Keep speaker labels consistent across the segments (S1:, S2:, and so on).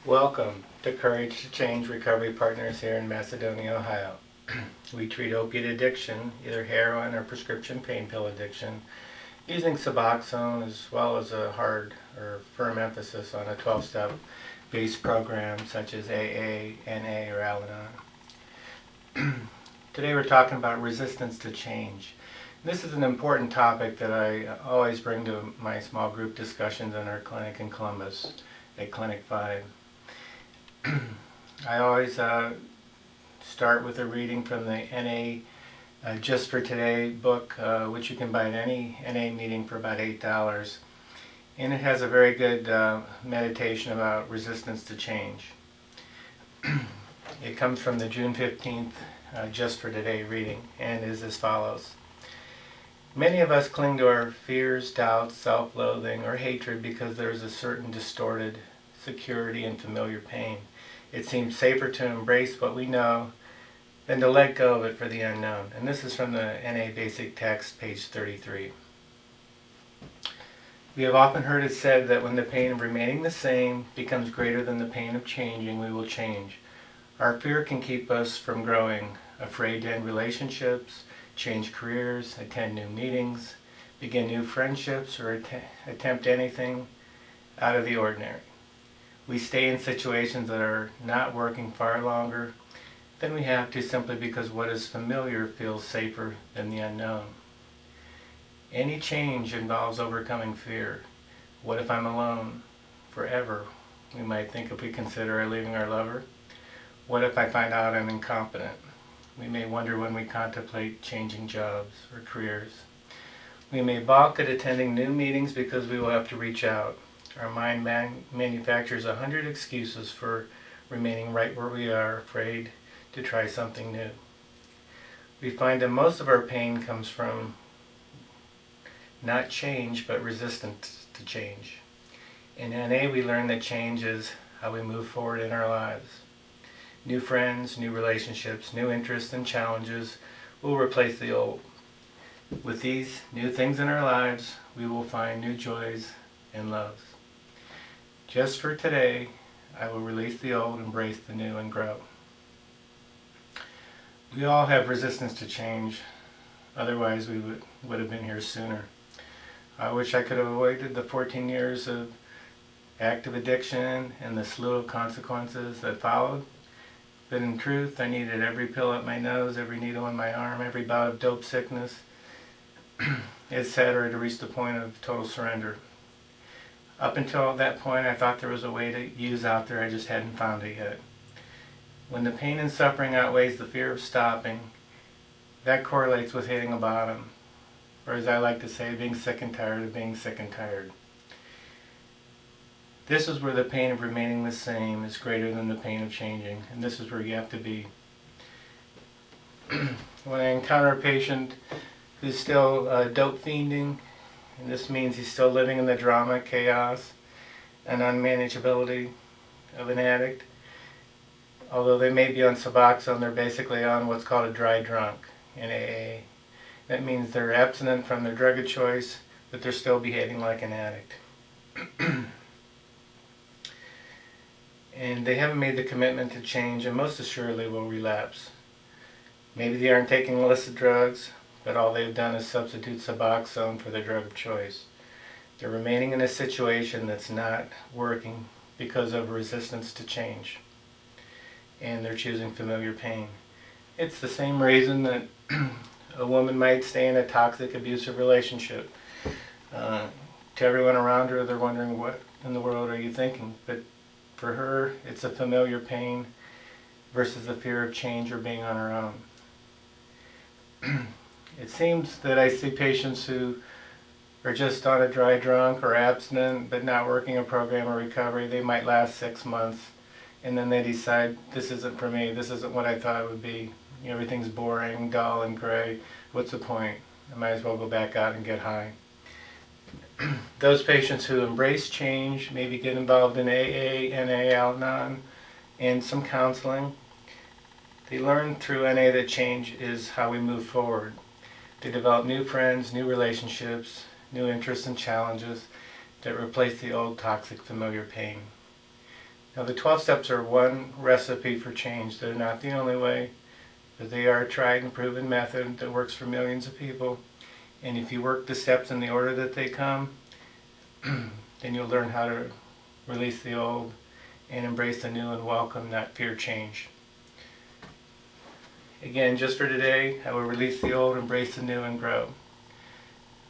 S1: Welcome to Courage to Change Recovery Partners here in Macedonia, Ohio. We treat opiate addiction, either heroin or prescription pain pill addiction, using Suboxone as well as a hard or firm emphasis on a 12-step based program such as AA, NA, or Al-Anon. Today we're talking about resistance to change. This is an important topic that I always bring to my small group discussions in our clinic in Columbus at Clinic 5. I always start with a reading from the NA Just for Today book, which you can buy at any NA meeting for about $8. And it has a very good meditation about resistance to change. It comes from the June 15th Just for Today reading and is as follows. Many of us cling to our fears, doubts, self-loathing, or hatred because there is a certain distorted security and familiar pain. It seems safer to embrace what we know than to let go of it for the unknown. And this is from the NA Basic Text, page 33. We have often heard it said that when the pain of remaining the same becomes greater than the pain of changing, we will change. Our fear can keep us from growing, afraid to end relationships, change careers, attend new meetings, begin new friendships, or attempt anything out of the ordinary. We stay in situations that are not working far longer than we have to simply because what is familiar feels safer than the unknown. Any change involves overcoming fear. What if I'm alone forever? We might think if we consider leaving our lover. What if I find out I'm incompetent? We may wonder when we contemplate changing jobs or careers. We may balk at attending new meetings because we will have to reach out. Our mind manufactures 100 excuses for remaining right where we are, afraid to try something new. We find that most of our pain comes from not change, but resistance to change. In NA, we learn that change is how we move forward in our lives. New friends, new relationships, new interests and challenges will replace the old. With these new things in our lives, we will find new joys and loves. Just for today, I will release the old, embrace the new, and grow. We all have resistance to change, otherwise we would have been here sooner. I wish I could have avoided the 14 years of active addiction and the slew of consequences that followed. But in truth, I needed every pill up my nose, every needle in my arm, every bout of dope sickness, etc. to reach the point of total surrender. Up until that point, I thought there was a way to use out there, I just hadn't found it yet. When the pain and suffering outweighs the fear of stopping, that correlates with hitting a bottom. Or as I like to say, being sick and tired of being sick and tired. This is where the pain of remaining the same is greater than the pain of changing, and this is where you have to be. When I encounter a patient who's still dope fiending, and this means he's still living in the drama, chaos, and unmanageability of an addict, although they may be on Suboxone, they're basically on what's called a dry drunk in AA. That means they're abstinent from their drug of choice, but they're still behaving like an addict. And they haven't made the commitment to change, and most assuredly will relapse. Maybe they aren't taking illicit drugs, but all they've done is substitute Suboxone for their drug of choice. They're remaining in a situation that's not working because of resistance to change. And they're choosing familiar pain. It's the same reason that a woman might stay in a toxic, abusive relationship. To everyone around her, they're wondering, what in the world are you thinking? But for her, it's a familiar pain versus the fear of change or being on her own. It seems that I see patients who are just on a dry drunk or abstinent but not working a program of recovery. They might last 6 months and then they decide, this isn't for me, this isn't what I thought it would be. Everything's boring, dull, and gray. What's the point? I might as well go back out and get high. Those patients who embrace change, maybe get involved in AA, NA, Al-Anon, and some counseling, they learn through NA that change is how we move forward. They develop new friends, new relationships, new interests and challenges that replace the old toxic familiar pain. Now the 12 steps are one recipe for change. They're not the only way, but they are a tried and proven method that works for millions of people. And if you work the steps in the order that they come, then you'll learn how to release the old and embrace the new and welcome, not fear change. Again, just for today, I will release the old, embrace the new, and grow.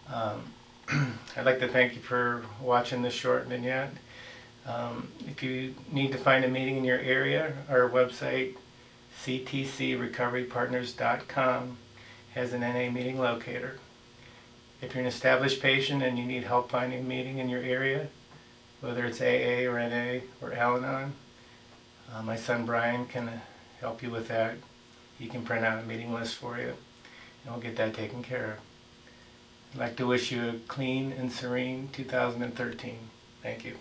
S1: I'd like to thank you for watching this short vignette. If you need to find a meeting in your area, our website, ctcrecoverypartners.com, has an NA meeting locator. If you're an established patient and you need help finding a meeting in your area, whether it's AA or NA or Al-Anon, my son Brian can help you with that. He can print out a meeting list for you, and we'll get that taken care of. I'd like to wish you a clean and serene 2013. Thank you.